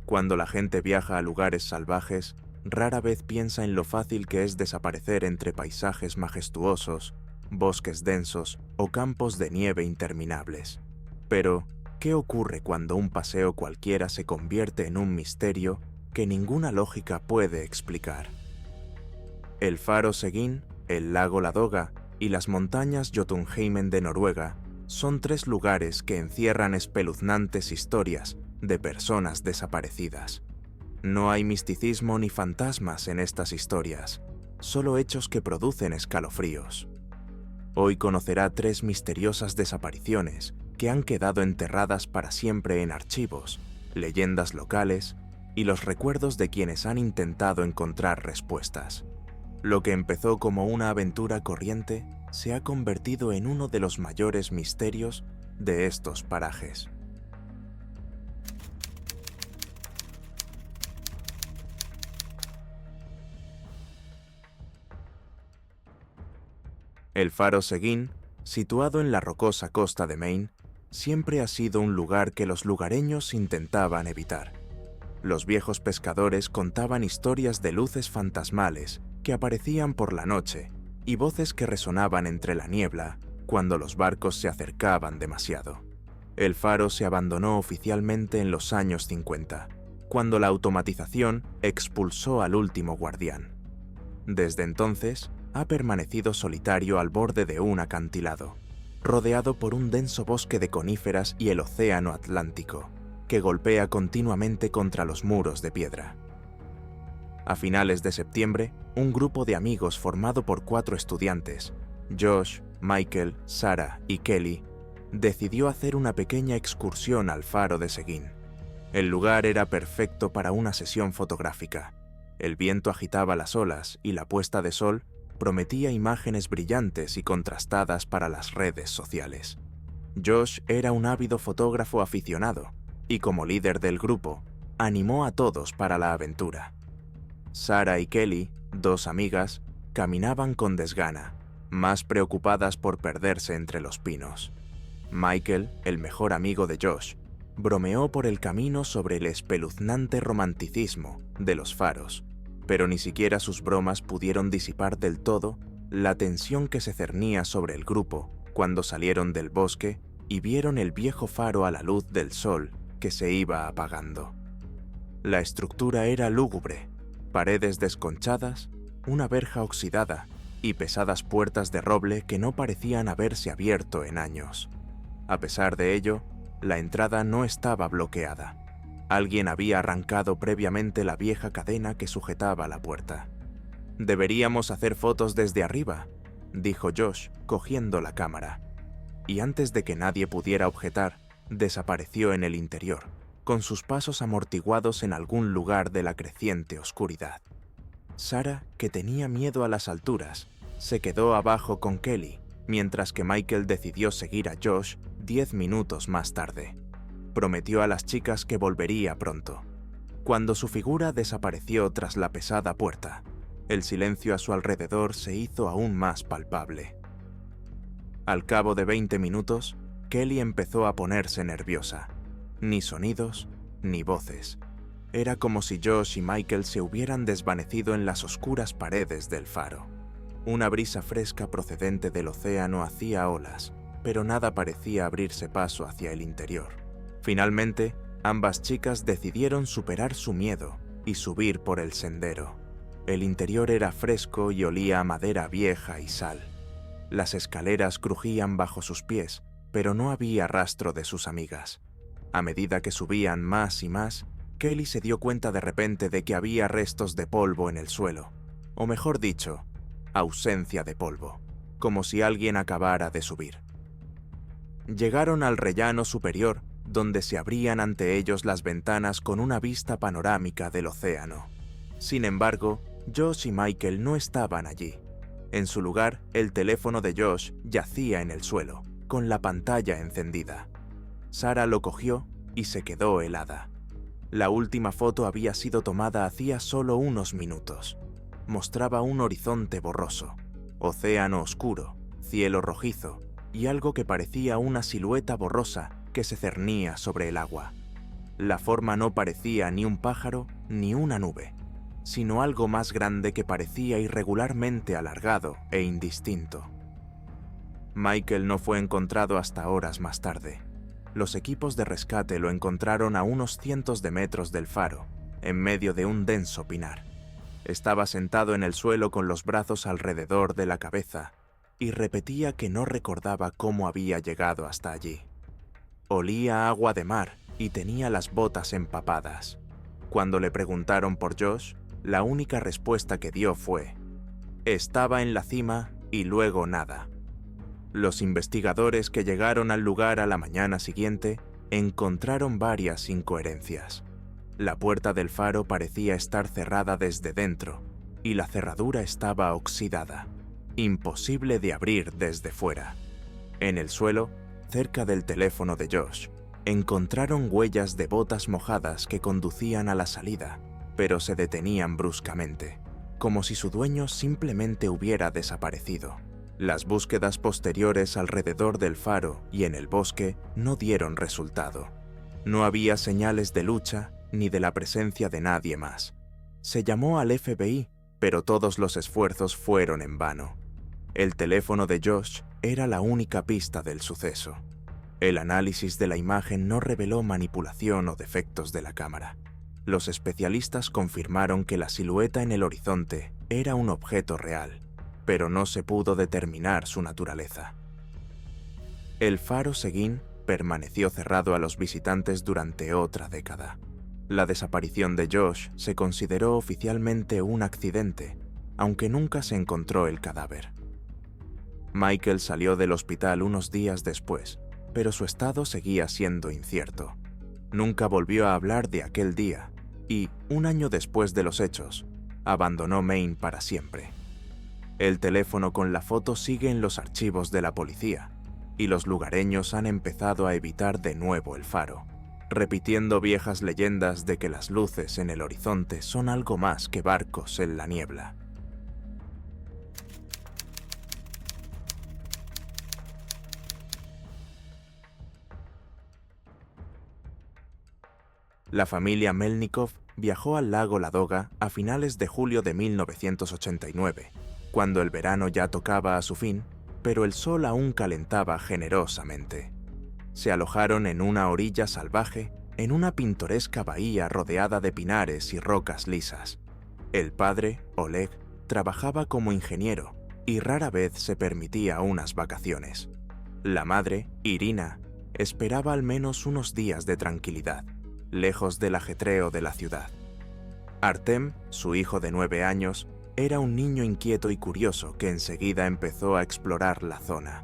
Cuando la gente viaja a lugares salvajes, rara vez piensa en lo fácil que es desaparecer entre paisajes majestuosos, bosques densos o campos de nieve interminables. Pero, ¿qué ocurre cuando un paseo cualquiera se convierte en un misterio que ninguna lógica puede explicar? El faro Seguin, el lago Ladoga y las montañas Jotunheimen de Noruega son 3 lugares que encierran espeluznantes historias de personas desaparecidas. No hay misticismo ni fantasmas en estas historias, solo hechos que producen escalofríos. Hoy conocerá 3 misteriosas desapariciones que han quedado enterradas para siempre en archivos, leyendas locales y los recuerdos de quienes han intentado encontrar respuestas. Lo que empezó como una aventura corriente se ha convertido en uno de los mayores misterios de estos parajes. El faro Seguin, situado en la rocosa costa de Maine, siempre ha sido un lugar que los lugareños intentaban evitar. Los viejos pescadores contaban historias de luces fantasmales que aparecían por la noche y voces que resonaban entre la niebla cuando los barcos se acercaban demasiado. El faro se abandonó oficialmente en los años 50, cuando la automatización expulsó al último guardián. Desde entonces, ha permanecido solitario al borde de un acantilado, rodeado por un denso bosque de coníferas y el océano Atlántico, que golpea continuamente contra los muros de piedra. A finales de septiembre, un grupo de amigos formado por 4 estudiantes, Josh, Michael, Sarah y Kelly, decidió hacer una pequeña excursión al faro de Seguin. El lugar era perfecto para una sesión fotográfica. El viento agitaba las olas y la puesta de sol prometía imágenes brillantes y contrastadas para las redes sociales. Josh era un ávido fotógrafo aficionado y, como líder del grupo, animó a todos para la aventura. Sarah y Kelly, 2 amigas, caminaban con desgana, más preocupadas por perderse entre los pinos. Michael, el mejor amigo de Josh, bromeó por el camino sobre el espeluznante romanticismo de los faros, pero ni siquiera sus bromas pudieron disipar del todo la tensión que se cernía sobre el grupo cuando salieron del bosque y vieron el viejo faro a la luz del sol que se iba apagando. La estructura era lúgubre, paredes desconchadas, una verja oxidada y pesadas puertas de roble que no parecían haberse abierto en años. A pesar de ello, la entrada no estaba bloqueada. Alguien había arrancado previamente la vieja cadena que sujetaba la puerta. «Deberíamos hacer fotos desde arriba», dijo Josh, cogiendo la cámara. Y antes de que nadie pudiera objetar, desapareció en el interior, con sus pasos amortiguados en algún lugar de la creciente oscuridad. Sarah, que tenía miedo a las alturas, se quedó abajo con Kelly, mientras que Michael decidió seguir a Josh 10 minutos más tarde. Prometió a las chicas que volvería pronto. Cuando su figura desapareció tras la pesada puerta, el silencio a su alrededor se hizo aún más palpable. Al cabo de 20 minutos, Kelly empezó a ponerse nerviosa. Ni sonidos, ni voces. Era como si Josh y Michael se hubieran desvanecido en las oscuras paredes del faro. Una brisa fresca procedente del océano hacía olas, pero nada parecía abrirse paso hacia el interior. Finalmente, ambas chicas decidieron superar su miedo y subir por el sendero. El interior era fresco y olía a madera vieja y sal. Las escaleras crujían bajo sus pies, pero no había rastro de sus amigas. A medida que subían más y más, Kelly se dio cuenta de repente de que había restos de polvo en el suelo, o mejor dicho, ausencia de polvo, como si alguien acabara de subir. Llegaron al rellano superior, donde se abrían ante ellos las ventanas con una vista panorámica del océano. Sin embargo, Josh y Michael no estaban allí. En su lugar, el teléfono de Josh yacía en el suelo, con la pantalla encendida. Sarah lo cogió y se quedó helada. La última foto había sido tomada hacía solo unos minutos. Mostraba un horizonte borroso, océano oscuro, cielo rojizo y algo que parecía una silueta borrosa que se cernía sobre el agua. La forma no parecía ni un pájaro ni una nube, sino algo más grande que parecía irregularmente alargado e indistinto. Michael no fue encontrado hasta horas más tarde. Los equipos de rescate lo encontraron a unos cientos de metros del faro, en medio de un denso pinar. Estaba sentado en el suelo con los brazos alrededor de la cabeza y repetía que no recordaba cómo había llegado hasta allí. Olía a agua de mar y tenía las botas empapadas. Cuando le preguntaron por Josh, la única respuesta que dio fue: estaba en la cima y luego nada. Los investigadores que llegaron al lugar a la mañana siguiente encontraron varias incoherencias. La puerta del faro parecía estar cerrada desde dentro y la cerradura estaba oxidada, imposible de abrir desde fuera. En el suelo, cerca del teléfono de Josh, encontraron huellas de botas mojadas que conducían a la salida, pero se detenían bruscamente, como si su dueño simplemente hubiera desaparecido. Las búsquedas posteriores alrededor del faro y en el bosque no dieron resultado. No había señales de lucha ni de la presencia de nadie más. Se llamó al FBI, pero todos los esfuerzos fueron en vano. El teléfono de Josh era la única pista del suceso. El análisis de la imagen no reveló manipulación o defectos de la cámara. Los especialistas confirmaron que la silueta en el horizonte era un objeto real, pero no se pudo determinar su naturaleza. El faro Seguin permaneció cerrado a los visitantes durante otra década. La desaparición de Josh se consideró oficialmente un accidente, aunque nunca se encontró el cadáver. Michael salió del hospital unos días después, pero su estado seguía siendo incierto. Nunca volvió a hablar de aquel día y, un año después de los hechos, abandonó Maine para siempre. El teléfono con la foto sigue en los archivos de la policía, y los lugareños han empezado a evitar de nuevo el faro, repitiendo viejas leyendas de que las luces en el horizonte son algo más que barcos en la niebla. La familia Melnikov viajó al lago Ladoga a finales de julio de 1989, cuando el verano ya tocaba a su fin, pero el sol aún calentaba generosamente. Se alojaron en una orilla salvaje, en una pintoresca bahía rodeada de pinares y rocas lisas. El padre, Oleg, trabajaba como ingeniero y rara vez se permitía unas vacaciones. La madre, Irina, esperaba al menos unos días de tranquilidad, lejos del ajetreo de la ciudad. Artem, su hijo de 9 años, era un niño inquieto y curioso que enseguida empezó a explorar la zona.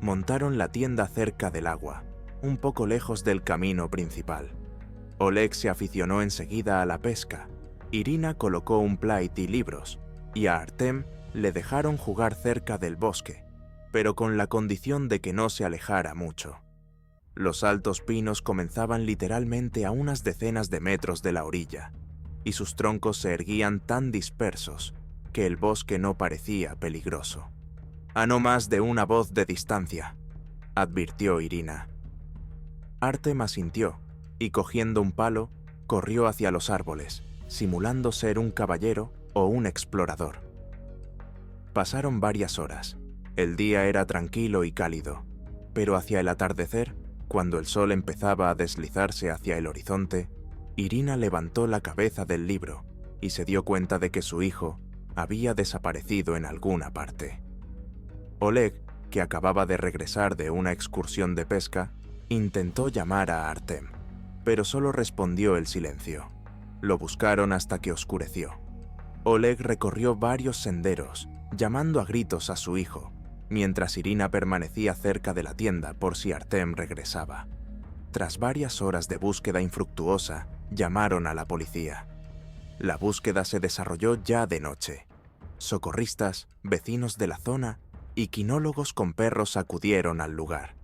Montaron la tienda cerca del agua, un poco lejos del camino principal. Oleg se aficionó enseguida a la pesca, Irina colocó un plait y libros, y a Artem le dejaron jugar cerca del bosque, pero con la condición de que no se alejara mucho. Los altos pinos comenzaban literalmente a unas decenas de metros de la orilla, y sus troncos se erguían tan dispersos que el bosque no parecía peligroso. «A no más de una voz de distancia», advirtió Irina. Artem asintió y, cogiendo un palo, corrió hacia los árboles, simulando ser un caballero o un explorador. Pasaron varias horas. El día era tranquilo y cálido, pero hacia el atardecer, cuando el sol empezaba a deslizarse hacia el horizonte, Irina levantó la cabeza del libro y se dio cuenta de que su hijo había desaparecido en alguna parte. Oleg, que acababa de regresar de una excursión de pesca, intentó llamar a Artem, pero solo respondió el silencio. Lo buscaron hasta que oscureció. Oleg recorrió varios senderos, llamando a gritos a su hijo, mientras Irina permanecía cerca de la tienda por si Artem regresaba. Tras varias horas de búsqueda infructuosa, llamaron a la policía. La búsqueda se desarrolló ya de noche. Socorristas, vecinos de la zona y quinólogos con perros acudieron al lugar.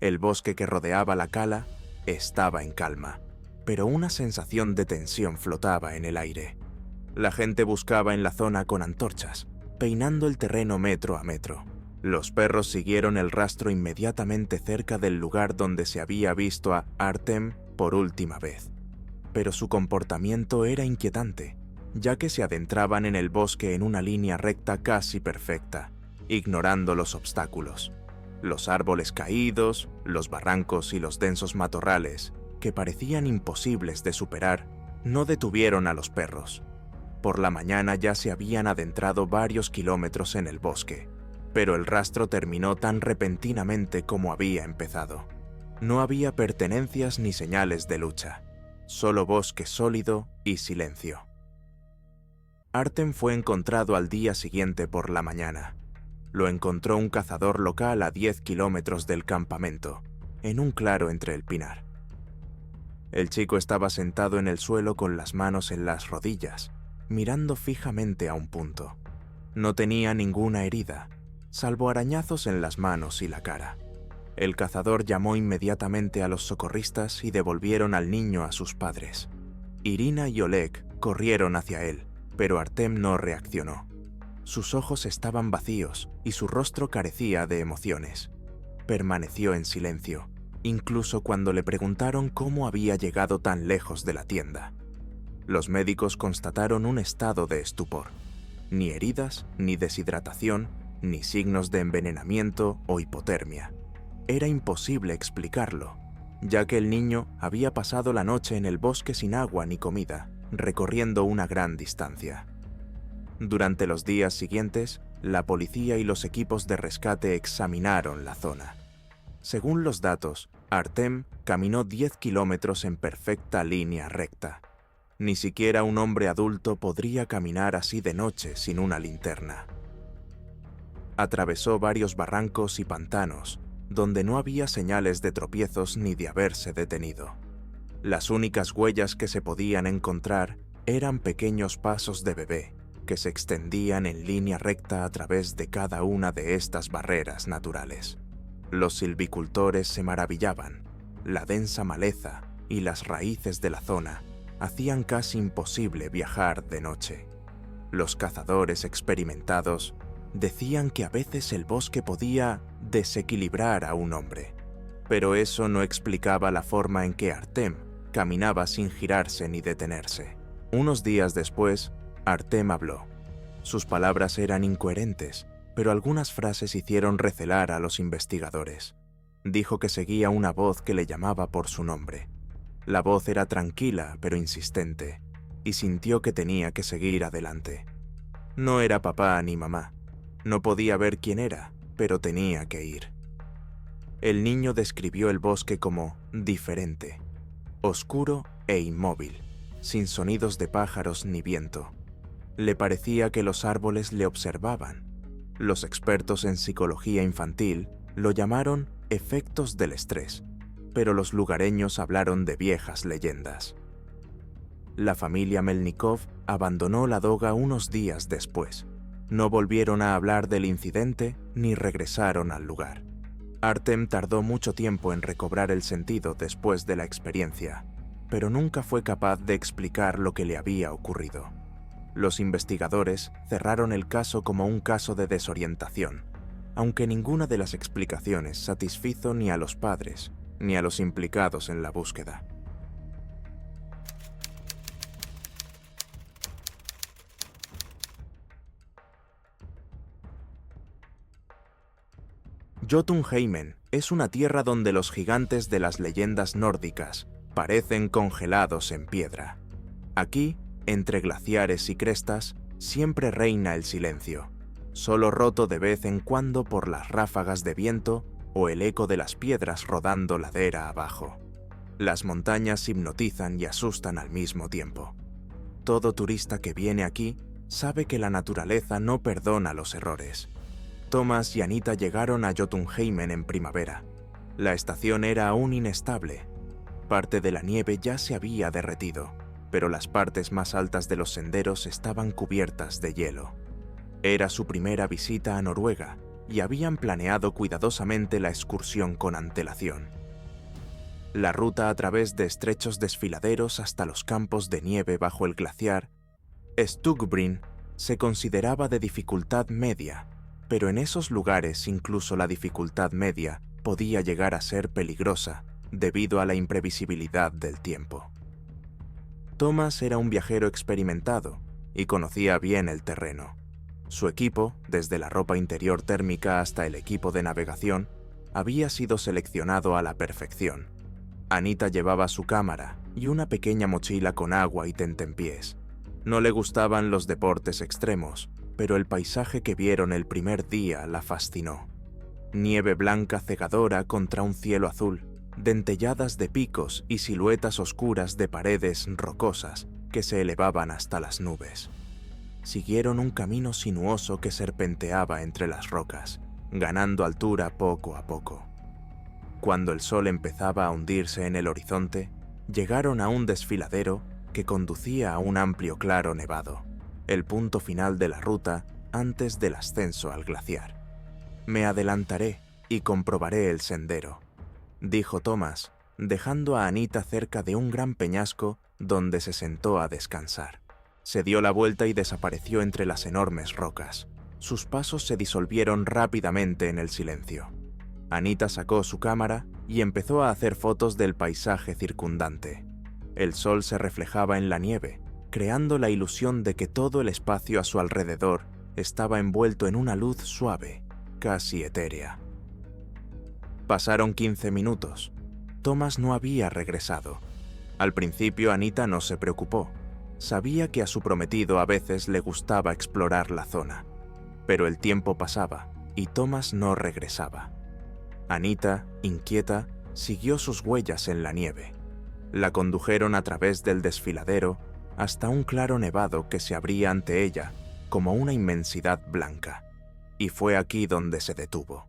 El bosque que rodeaba la cala estaba en calma, pero una sensación de tensión flotaba en el aire. La gente buscaba en la zona con antorchas, peinando el terreno metro a metro. Los perros siguieron el rastro inmediatamente cerca del lugar donde se había visto a Artem por última vez. Pero su comportamiento era inquietante, ya que se adentraban en el bosque en una línea recta casi perfecta, ignorando los obstáculos. Los árboles caídos, los barrancos y los densos matorrales, que parecían imposibles de superar, no detuvieron a los perros. Por la mañana ya se habían adentrado varios kilómetros en el bosque, pero el rastro terminó tan repentinamente como había empezado. No había pertenencias ni señales de lucha, solo bosque sólido y silencio. Artem fue encontrado al día siguiente por la mañana. Lo encontró un cazador local a 10 kilómetros del campamento, en un claro entre el pinar. El chico estaba sentado en el suelo con las manos en las rodillas, mirando fijamente a un punto. No tenía ninguna herida, salvo arañazos en las manos y la cara. El cazador llamó inmediatamente a los socorristas y devolvieron al niño a sus padres. Irina y Oleg corrieron hacia él, pero Artem no reaccionó. Sus ojos estaban vacíos y su rostro carecía de emociones. Permaneció en silencio, incluso cuando le preguntaron cómo había llegado tan lejos de la tienda. Los médicos constataron un estado de estupor. Ni heridas, ni deshidratación, ni signos de envenenamiento o hipotermia. Era imposible explicarlo, ya que el niño había pasado la noche en el bosque sin agua ni comida, recorriendo una gran distancia. Durante los días siguientes, la policía y los equipos de rescate examinaron la zona. Según los datos, Artem caminó 10 kilómetros en perfecta línea recta. Ni siquiera un hombre adulto podría caminar así de noche sin una linterna. Atravesó varios barrancos y pantanos, donde no había señales de tropiezos ni de haberse detenido. Las únicas huellas que se podían encontrar eran pequeños pasos de bebé, que se extendían en línea recta a través de cada una de estas barreras naturales. Los silvicultores se maravillaban. La densa maleza y las raíces de la zona hacían casi imposible viajar de noche. Los cazadores experimentados decían que a veces el bosque podía desequilibrar a un hombre, pero eso no explicaba la forma en que Artem caminaba sin girarse ni detenerse. Unos días después, Artem habló. Sus palabras eran incoherentes, pero algunas frases hicieron recelar a los investigadores. Dijo que seguía una voz que le llamaba por su nombre. La voz era tranquila pero insistente, y sintió que tenía que seguir adelante. No era papá ni mamá. No podía ver quién era, pero tenía que ir. El niño describió el bosque como diferente, oscuro e inmóvil, sin sonidos de pájaros ni viento. Le parecía que los árboles le observaban. Los expertos en psicología infantil lo llamaron efectos del estrés, pero los lugareños hablaron de viejas leyendas. La familia Melnikov abandonó Ladoga unos días después. No volvieron a hablar del incidente ni regresaron al lugar. Artem tardó mucho tiempo en recobrar el sentido después de la experiencia, pero nunca fue capaz de explicar lo que le había ocurrido. Los investigadores cerraron el caso como un caso de desorientación, aunque ninguna de las explicaciones satisfizo ni a los padres ni a los implicados en la búsqueda. Jotunheimen es una tierra donde los gigantes de las leyendas nórdicas parecen congelados en piedra. Aquí, entre glaciares y crestas, siempre reina el silencio, solo roto de vez en cuando por las ráfagas de viento o el eco de las piedras rodando ladera abajo. Las montañas hipnotizan y asustan al mismo tiempo. Todo turista que viene aquí sabe que la naturaleza no perdona los errores. Thomas y Anita llegaron a Jotunheimen en primavera. La estación era aún inestable. Parte de la nieve ya se había derretido, pero las partes más altas de los senderos estaban cubiertas de hielo. Era su primera visita a Noruega y habían planeado cuidadosamente la excursión con antelación. La ruta a través de estrechos desfiladeros hasta los campos de nieve bajo el glaciar Stugbrinn se consideraba de dificultad media, pero en esos lugares incluso la dificultad media podía llegar a ser peligrosa debido a la imprevisibilidad del tiempo. Thomas era un viajero experimentado y conocía bien el terreno. Su equipo, desde la ropa interior térmica hasta el equipo de navegación, había sido seleccionado a la perfección. Anita llevaba su cámara y una pequeña mochila con agua y tentempiés. No le gustaban los deportes extremos, pero el paisaje que vieron el primer día la fascinó. Nieve blanca cegadora contra un cielo azul, dentelladas de picos y siluetas oscuras de paredes rocosas que se elevaban hasta las nubes. Siguieron un camino sinuoso que serpenteaba entre las rocas, ganando altura poco a poco. Cuando el sol empezaba a hundirse en el horizonte, llegaron a un desfiladero que conducía a un amplio claro nevado, el punto final de la ruta antes del ascenso al glaciar. «Me adelantaré y comprobaré el sendero», dijo Thomas, dejando a Anita cerca de un gran peñasco donde se sentó a descansar. Se dio la vuelta y desapareció entre las enormes rocas. Sus pasos se disolvieron rápidamente en el silencio. Anita sacó su cámara y empezó a hacer fotos del paisaje circundante. El sol se reflejaba en la nieve, creando la ilusión de que todo el espacio a su alrededor estaba envuelto en una luz suave, casi etérea. Pasaron 15 minutos. Thomas no había regresado. Al principio Anita no se preocupó. Sabía que a su prometido a veces le gustaba explorar la zona. Pero el tiempo pasaba y Thomas no regresaba. Anita, inquieta, siguió sus huellas en la nieve. La condujeron a través del desfiladero hasta un claro nevado que se abría ante ella como una inmensidad blanca. Y fue aquí donde se detuvo.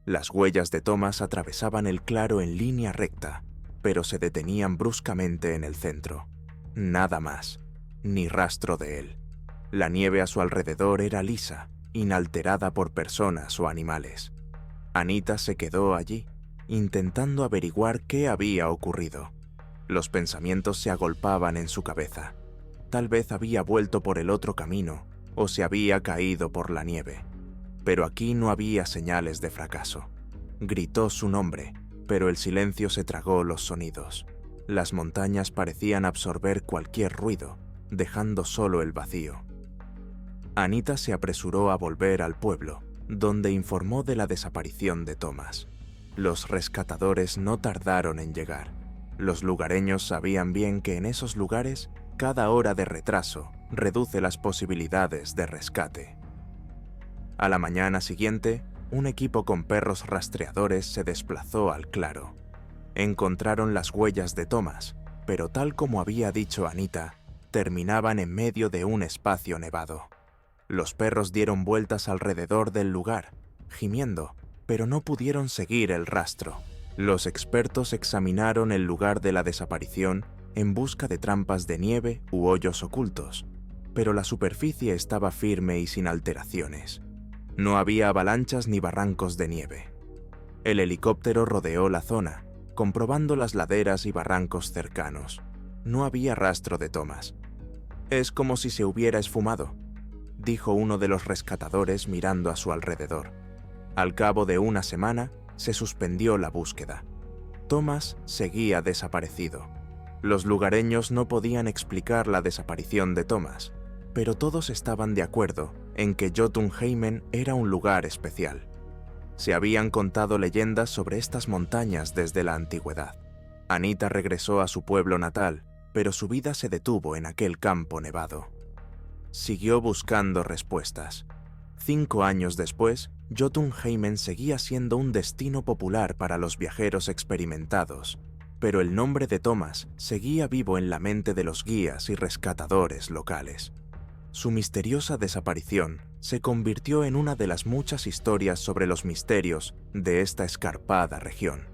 Las huellas de Thomas atravesaban el claro en línea recta, pero se detenían bruscamente en el centro. Nada más, ni rastro de él. La nieve a su alrededor era lisa, inalterada por personas o animales. Anita se quedó allí, intentando averiguar qué había ocurrido. Los pensamientos se agolpaban en su cabeza. Tal vez había vuelto por el otro camino, o se había caído por la nieve. Pero aquí no había señales de fracaso. Gritó su nombre, pero el silencio se tragó los sonidos. Las montañas parecían absorber cualquier ruido, dejando solo el vacío. Anita se apresuró a volver al pueblo, donde informó de la desaparición de Thomas. Los rescatadores no tardaron en llegar. Los lugareños sabían bien que en esos lugares, cada hora de retraso reduce las posibilidades de rescate. A la mañana siguiente, un equipo con perros rastreadores se desplazó al claro. Encontraron las huellas de Thomas, pero tal como había dicho Anita, terminaban en medio de un espacio nevado. Los perros dieron vueltas alrededor del lugar, gimiendo, pero no pudieron seguir el rastro. Los expertos examinaron el lugar de la desaparición en busca de trampas de nieve u hoyos ocultos, pero la superficie estaba firme y sin alteraciones. No había avalanchas ni barrancos de nieve. El helicóptero rodeó la zona, comprobando las laderas y barrancos cercanos. No había rastro de Thomas. «Es como si se hubiera esfumado», dijo uno de los rescatadores mirando a su alrededor. Al cabo de una semana, se suspendió la búsqueda. Thomas seguía desaparecido. Los lugareños no podían explicar la desaparición de Thomas, pero todos estaban de acuerdo en que Jotunheimen era un lugar especial. Se habían contado leyendas sobre estas montañas desde la antigüedad. Anita regresó a su pueblo natal, pero su vida se detuvo en aquel campo nevado. Siguió buscando respuestas. 5 años después, Jotunheimen seguía siendo un destino popular para los viajeros experimentados, pero el nombre de Thomas seguía vivo en la mente de los guías y rescatadores locales. Su misteriosa desaparición se convirtió en una de las muchas historias sobre los misterios de esta escarpada región.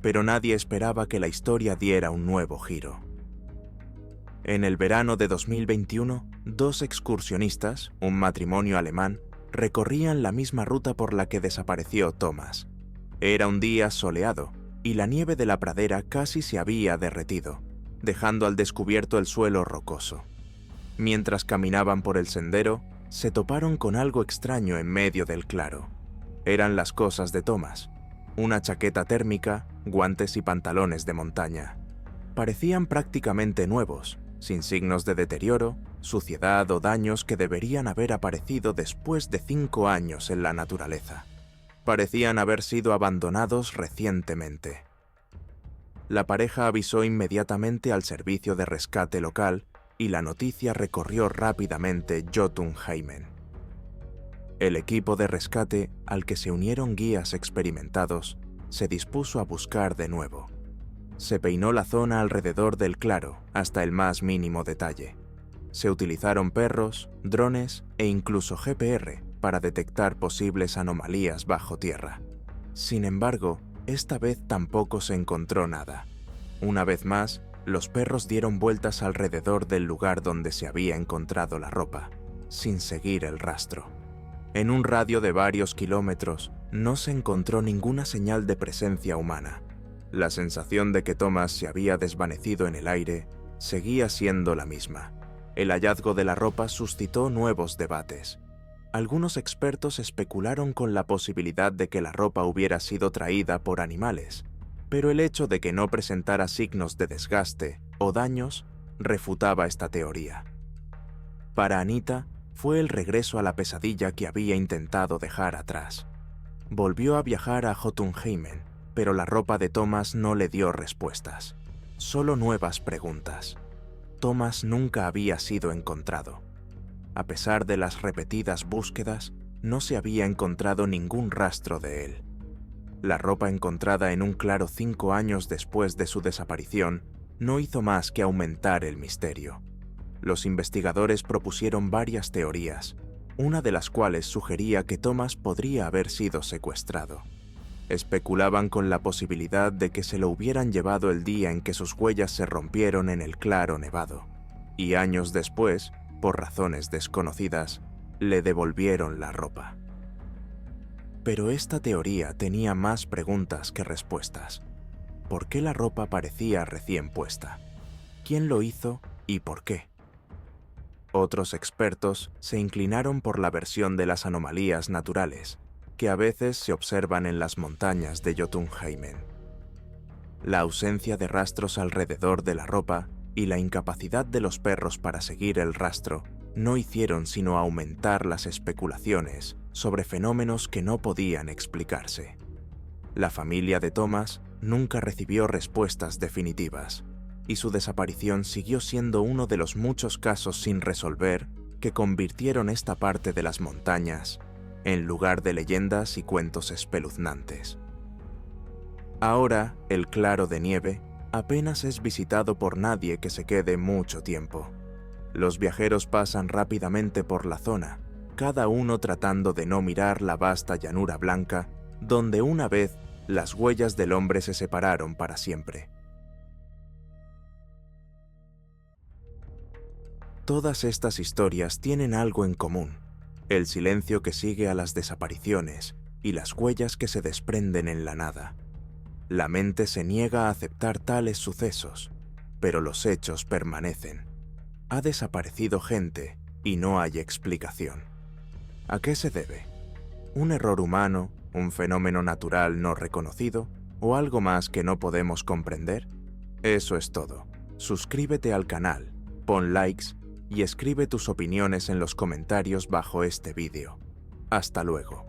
Pero nadie esperaba que la historia diera un nuevo giro. En el verano de 2021, 2 excursionistas, un matrimonio alemán, recorrían la misma ruta por la que desapareció Thomas. Era un día soleado, y la nieve de la pradera casi se había derretido, dejando al descubierto el suelo rocoso. Mientras caminaban por el sendero, se toparon con algo extraño en medio del claro. Eran las cosas de Thomas: una chaqueta térmica, guantes y pantalones de montaña. Parecían prácticamente nuevos, sin signos de deterioro, suciedad o daños que deberían haber aparecido después de 5 años en la naturaleza. Parecían haber sido abandonados recientemente. La pareja avisó inmediatamente al servicio de rescate local y la noticia recorrió rápidamente Jotunheimen. El equipo de rescate, al que se unieron guías experimentados, se dispuso a buscar de nuevo. Se peinó la zona alrededor del claro hasta el más mínimo detalle. Se utilizaron perros, drones e incluso GPR para detectar posibles anomalías bajo tierra. Sin embargo, esta vez tampoco se encontró nada. Una vez más, los perros dieron vueltas alrededor del lugar donde se había encontrado la ropa, sin seguir el rastro. En un radio de varios kilómetros, no se encontró ninguna señal de presencia humana. La sensación de que Thomas se había desvanecido en el aire seguía siendo la misma. El hallazgo de la ropa suscitó nuevos debates. Algunos expertos especularon con la posibilidad de que la ropa hubiera sido traída por animales, pero el hecho de que no presentara signos de desgaste o daños refutaba esta teoría. Para Anita, fue el regreso a la pesadilla que había intentado dejar atrás. Volvió a viajar a Jotunheimen, pero la ropa de Thomas no le dio respuestas, solo nuevas preguntas. Thomas nunca había sido encontrado. A pesar de las repetidas búsquedas, no se había encontrado ningún rastro de él. La ropa encontrada en un claro 5 años después de su desaparición no hizo más que aumentar el misterio. Los investigadores propusieron varias teorías, una de las cuales sugería que Thomas podría haber sido secuestrado. Especulaban con la posibilidad de que se lo hubieran llevado el día en que sus huellas se rompieron en el claro nevado, y años después, por razones desconocidas, le devolvieron la ropa. Pero esta teoría tenía más preguntas que respuestas. ¿Por qué la ropa parecía recién puesta? ¿Quién lo hizo y por qué? Otros expertos se inclinaron por la versión de las anomalías naturales, que a veces se observan en las montañas de Jotunheimen. La ausencia de rastros alrededor de la ropa y la incapacidad de los perros para seguir el rastro no hicieron sino aumentar las especulaciones sobre fenómenos que no podían explicarse. La familia de Thomas nunca recibió respuestas definitivas, y su desaparición siguió siendo uno de los muchos casos sin resolver que convirtieron esta parte de las montañas en lugar de leyendas y cuentos espeluznantes. Ahora, el claro de nieve apenas es visitado por nadie que se quede mucho tiempo. Los viajeros pasan rápidamente por la zona, cada uno tratando de no mirar la vasta llanura blanca donde una vez las huellas del hombre se separaron para siempre. Todas estas historias tienen algo en común: el silencio que sigue a las desapariciones y las huellas que se desprenden en la nada. La mente se niega a aceptar tales sucesos, pero los hechos permanecen. Ha desaparecido gente y no hay explicación. ¿A qué se debe? ¿Un error humano, un fenómeno natural no reconocido o algo más que no podemos comprender? Eso es todo. Suscríbete al canal, pon likes y escribe tus opiniones en los comentarios bajo este vídeo. Hasta luego.